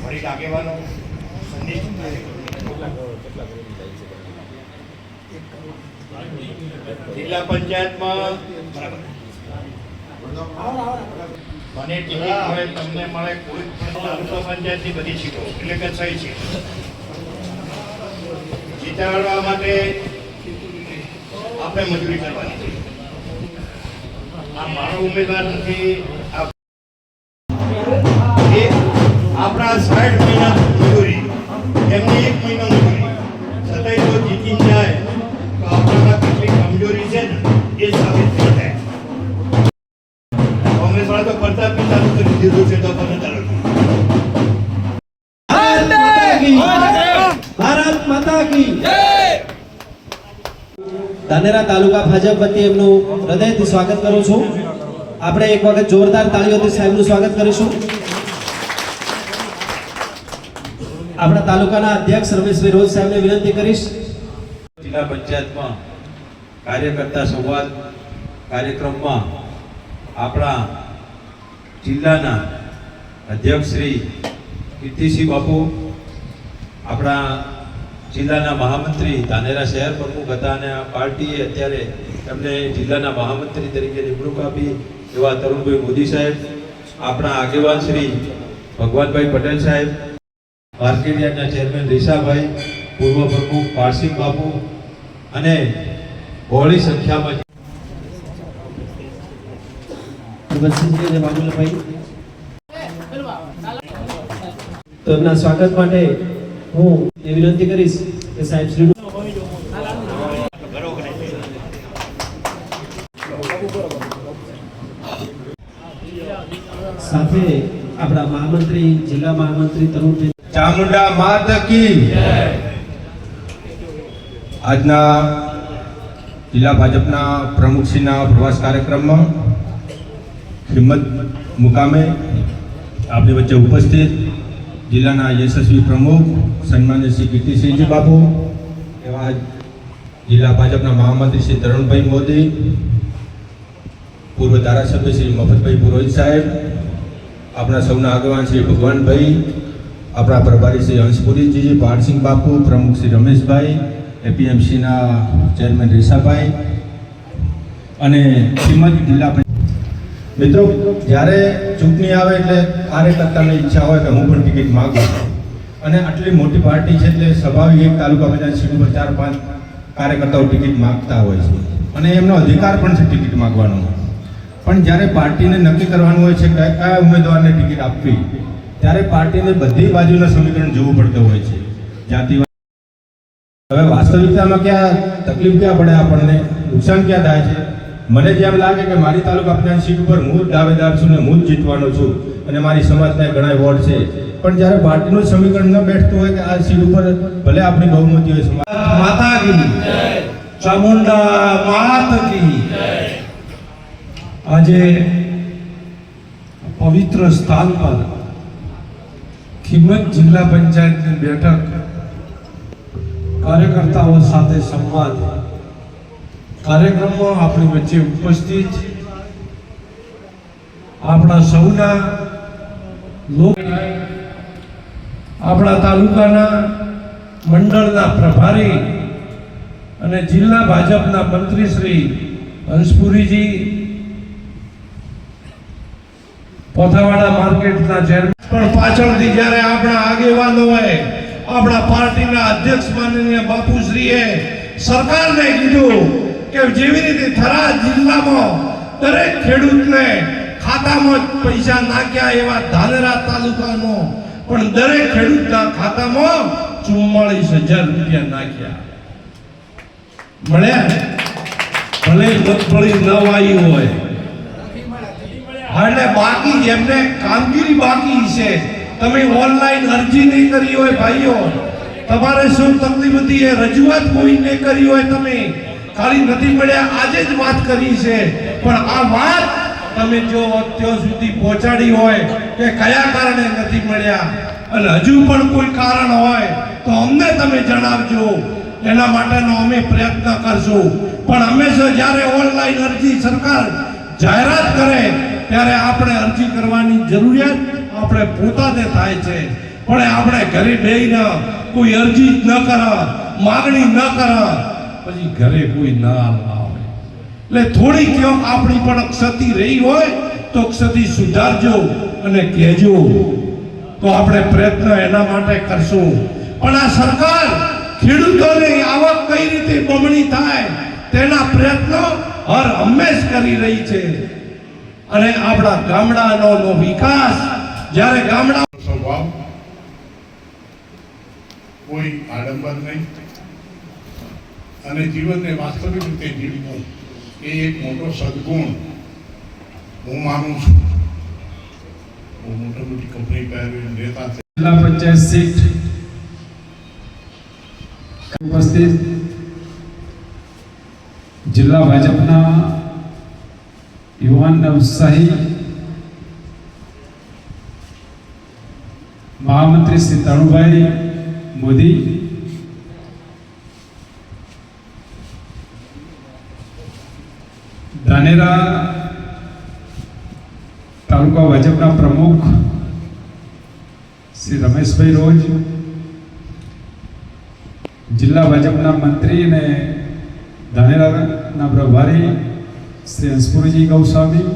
વરિષ્ઠ આગેવાનો જિલ્લા પંચાયતમાં મને ટિકિટ મળે તમને મળે કોઈ તાલુકા પંચાયતની બધી સીટો એટલે કે 6 સીટ જીતાડવા માટે આપણે મજૂરી કરવાની છે. આ મારો ઉમેદવાર નથી. આપણા 60 મહિના મજૂરી એમની 1 મહિનો મજૂરી છતાંય જો જીતી જાય તો આપણામાં કેટલી કમજોરી છે ને એ સાબિત થઈ જાય. કોંગ્રેસ વાળા તો પ્રતાપ ચાલુ કરી દીધું છે તો પણ ભારત માતા કી જય. ધાનેરા તાલુકા ભાજપ વતી એમનું હૃદયથી સ્વાગત કરું છું. આપણે એક વખત જોરદાર તાળીઓથી સાહેબનું સ્વાગત કરીશું. આપણા તાલુકાના અધ્યક્ષ રમેશભાઈ રોજ સાહેબને વિનંતી કરીશ. જિલ્લા પંચાયતમાં કાર્યકર્તા સંવાદ કાર્યક્રમમાં આપણા જિલ્લાના અધ્યક્ષ શ્રી કીર્તિસિંહ બાપુ, આપણા જિલ્લાના મહામંત્રી ધાનેરા શહેર પ્રમુખ હતા અને આ પાર્ટીએ અત્યારે એમને જિલ્લાના મહામંત્રી તરીકે નિમણૂક આપી એવા તરુણભાઈ મોદી સાહેબ, આપણા આગેવાન શ્રી ભગવાનભાઈ પટેલ સાહેબ, માર્કેટયાર્ડના ચેરમેન રીસાભાઈ, પૂર્વ પ્રમુખ પારસિંહ બાપુ અને બહોળી સંખ્યામાં તો એમના સ્વાગત માટે હું એ વિનંતી કરીશ કે સાહેબ શ્રી સાથે આપણા મહામંત્રી જિલ્લા મહામંત્રી તરુણભાઈ ચામુંડા માત કી જય. આજના જિલ્લા ભાજપના પ્રમુખશ્રીના પ્રવાસ કાર્યક્રમમાં હિંમત મુકામે આપણી વચ્ચે ઉપસ્થિત જિલ્લાના યશસ્વી પ્રમુખ સન્માન્ય શ્રી કીર્તિસિંહજી બાપુ, એવા જિલ્લા ભાજપના મહામંત્રી શ્રી તરુણભાઈ મોદી, પૂર્વ ધારાસભ્ય શ્રી મફતભાઈ પુરોહિત સાહેબ, આપણા સૌના આગેવાન શ્રી ભગવાનભાઈ, આપણા પ્રભારી શ્રી હંસપુરીજી, પારસિંહ બાપુ, પ્રમુખ શ્રી રમેશભાઈ, એપીએમસીના ચેરમેન રીસાભાઈ અને શ્રીમદ જિલ્લા મિત્રો, જ્યારે ચૂંટણી આવે એટલે કાર્યકર્તાની ઈચ્છા હોય કે હું પણ ટિકિટ માગું અને આટલી મોટી પાર્ટી છે એટલે સ્વાભાવિક એક તાલુકા પંચાયત સીટ ઉપર 4-5 કાર્યકર્તાઓ ટિકિટ માગતા હોય છે અને એમનો અધિકાર પણ છે ટિકિટ માગવાનો. પણ જ્યારે પાર્ટીને નક્કી કરવાનું હોય છે કે કયા ઉમેદવારને ટિકિટ આપવી, ત્યારે પાર્ટીને બધી બાજુના સમીકરણ જોવું પડતું હોય છે. જાતિ હવે વાસ્તવિકતામાં ક્યાં તકલીફ ક્યાં પડે, આપણને નુકસાન ક્યાં થાય છે. મને જેમ લાગે કે મારી તાલુકા પંચાયત સીટ ઉપર હું જ દાવેદાર છું ને હું જ જીતવાનો છું અને મારી સમાજના ઘણા વોર્ડ છે, પણ જ્યારે પાર્ટીનું સમીકરણ ન બેઠતું હોય કે આ સીટ ઉપર ભલે આપણી બહુમતી હોય, સમાજ માતા કી જય, ચામુંડા માત કી જય. આજે પવિત્ર સ્થાન પર ખીમત જિલ્લા પંચાયતની બેઠક, કાર્યકર્તાઓ સાથે સંવાદ કાર્યક્રમમાં આપણી વચ્ચે ઉપસ્થિત આપણા સૌના આપણા તાલુકાના મંડળના પ્રભારી અને જિલ્લા ભાજપના મંત્રી શ્રી હંસપુરીજી, પોથાવાડા માર્કેટના ચેરમેન, પણ પાછળથી જ્યારે આપણા આગેવાનો હોય, આપણા પાર્ટીના અધ્યક્ષ માનનીય બાપુશ્રીએ સરકારને કીધું કે જેવી રીતે થરાદ જિલ્લામાં દરેક ખેડૂતને ખાતામાં પૈસા નાખ્યા એવા ધાનેરા તાલુકામાં પણ દરેક ખેડૂતના ખાતામાં 44,000 રૂપિયા નાખ્યા. મળ્યા ભલે મગફળી ન વાવી હોય એટલે બાકી એમને કામગીરી બાકી છે. તમે ઓનલાઈન અરજી નહીં કરી હોય ભાઈઓ, તમારે શું તકલીફ હતી એ રજૂઆત કોઈ નહીં કરી હોય, તમે ખાલી નથી મળ્યા આજે જ વાત કરી છે, પણ આ વાત તમે જો અત્યાર સુધી પહોંચાડી હોય કે કયા કારણે નથી મળ્યા અને હજુ પણ કોઈ કારણ હોય તો અમને તમે જણાવજો, એના માટેનો અમે પ્રયત્ન કરશું. પણ હંમેશા જ્યારે ઓનલાઈન અરજી સરકાર જાહેરાત કરે ત્યારે આપણે અરજી કરવાની જરૂરિયાત આપણે પોતાને થાય છે, પણ આપણે ઘરે બેહીને કોઈ અરજી જ ન કરે, માગણી ન કરે, પછી ઘરે કોઈ ના આવે. એટલે થોડી ક્યાંક આપણી પણ ક્ષતિ રહી હોય તો ક્ષતિ સુધારજો અને કહેજો, તો આપણે પ્રયત્ન એના માટે કરશું. પણ આ સરકાર ખેડૂતોની આવક કઈ રીતે બમણી થાય તેના પ્રયત્નો હર હંમેશ કરી રહી છે. અને આપણા ગામડાનો વિકાસ, જ્યારે ગામડા સ્વભાવ, કોઈ આડંબર નહીં અને જીવનને વાસ્તવિક રીતે જીવવું એ એક મોટો સદગુણ હું માનું છું. બહુ મોટી મોટી કંપની પહેરવી નેતા છે. જિલ્લા પંચાયત સીટ ઉપસ્થિત જિલ્લા ભાજપના યુવાન ઉત્સાહી મહામંત્રી શ્રી તરુણભાઈ મોદી, ધાનેરા તાલુકા ભાજપના પ્રમુખ શ્રી રમેશભાઈ રોજ, જિલ્લા ભાજપના મંત્રી અને ધાનેરાના પ્રભારી શ્રી હંસપુરીજી ગૌસ્વામી,